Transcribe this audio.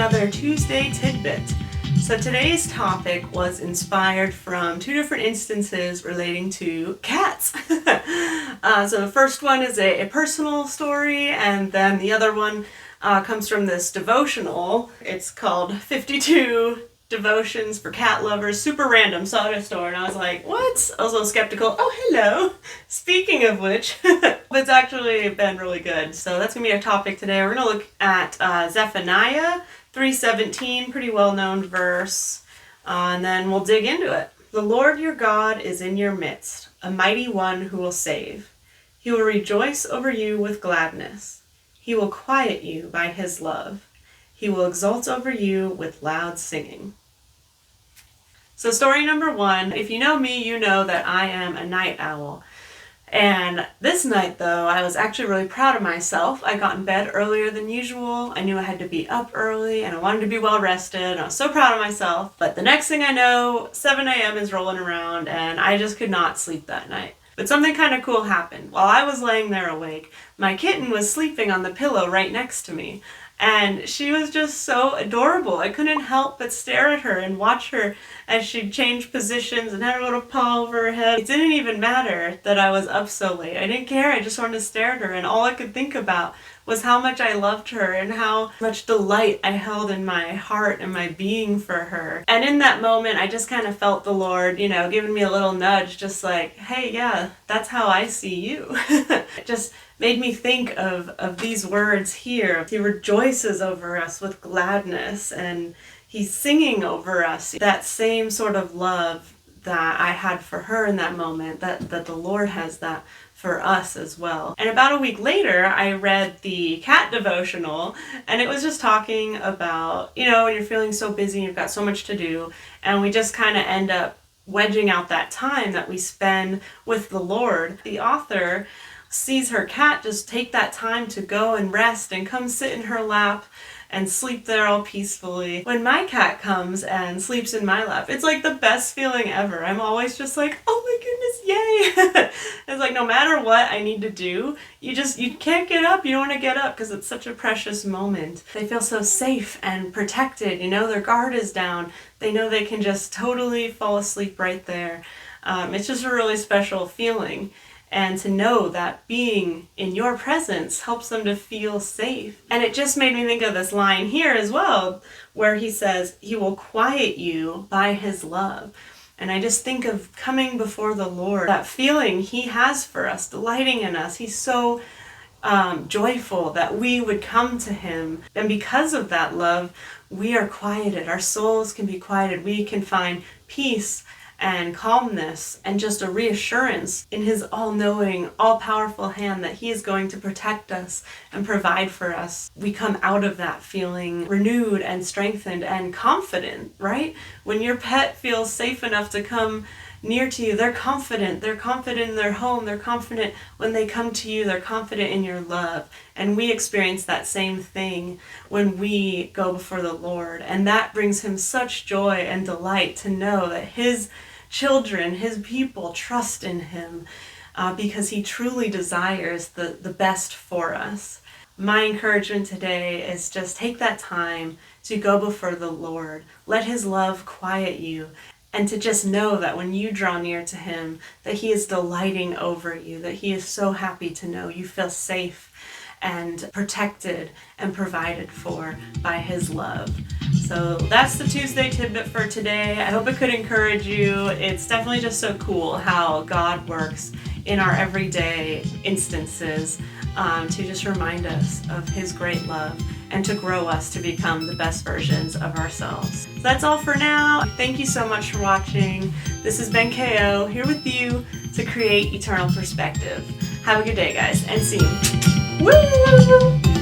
another Tuesday Tidbit. So today's topic was inspired from two different instances relating to cats. So the first one is a personal story, and then the other one comes from this devotional. It's called 52 Devotions for Cat Lovers. Super random. Saw it at a store and I was like, what? I was a little skeptical. Oh, hello. Speaking of which, it's actually been really good. So that's going to be our topic today. We're going to look at Zephaniah 3:17, pretty well-known verse, and then we'll dig into it. The Lord your God is in your midst, a mighty one who will save. He will rejoice over you with gladness. He will quiet you by his love. He will exult over you with loud singing. So story number one, if you know me, you know that I am a night owl. And this night, though, I was actually really proud of myself. I got in bed earlier than usual. I knew I had to be up early, and I wanted to be well rested. I was so proud of myself. But the next thing I know, 7 a.m. is rolling around, and I just could not sleep that night. But something kind of cool happened. While I was laying there awake, my kitten was sleeping on the pillow right next to me. And she was just so adorable. I couldn't help but stare at her and watch her as she changed positions and had her little paw over her head. It didn't even matter that I was up so late. I didn't care. I just wanted to stare at her. And all I could think about was how much I loved her and how much delight I held in my heart and my being for her. And in that moment, I just kind of felt the Lord, giving me a little nudge, just like, hey, yeah, that's how I see you. It just made me think of these words here. He rejoices over us with gladness, and he's singing over us that same sort of love that I had for her in that moment, that the Lord has that for us as well. And about a week later, I read the cat devotional, and it was just talking about, when you're feeling so busy, you've got so much to do, and we just kind of end up wedging out that time that we spend with the Lord. The author sees her cat just take that time to go and rest and come sit in her lap and sleep there all peacefully. When my cat comes and sleeps in my lap, it's like the best feeling ever. I'm always just like, oh my goodness, yay! It's like no matter what I need to do, you can't get up. You don't want to get up because it's such a precious moment. They feel so safe and protected. Their guard is down. They know they can just totally fall asleep right there. It's just a really special feeling. And to know that being in your presence helps them to feel safe. And it just made me think of this line here as well, where he says, he will quiet you by his love. And I just think of coming before the Lord, that feeling he has for us, delighting in us. He's so joyful that we would come to him. And because of that love, we are quieted. Our souls can be quieted. We can find peace and calmness and just a reassurance in his all-knowing, all-powerful hand that he is going to protect us and provide for us. We come out of that feeling renewed and strengthened and confident, right? When your pet feels safe enough to come near to you, they're confident. They're confident in their home. They're confident when they come to you. They're confident in your love. And we experience that same thing when we go before the Lord. And that brings him such joy and delight to know that his children, his people, trust in him because he truly desires the best for us. My encouragement today is just take that time to go before the Lord. Let his love quiet you, and to just know that when you draw near to him, that he is delighting over you, that he is so happy to know you feel safe and protected and provided for by his love. So that's the Tuesday Tidbit for today. I hope it could encourage you. It's definitely just so cool how God works in our everyday instances to just remind us of his great love and to grow us to become the best versions of ourselves. So that's all for now. Thank you so much for watching. This has been KO here with you to create eternal perspective. Have a good day, guys, and see you. Woo!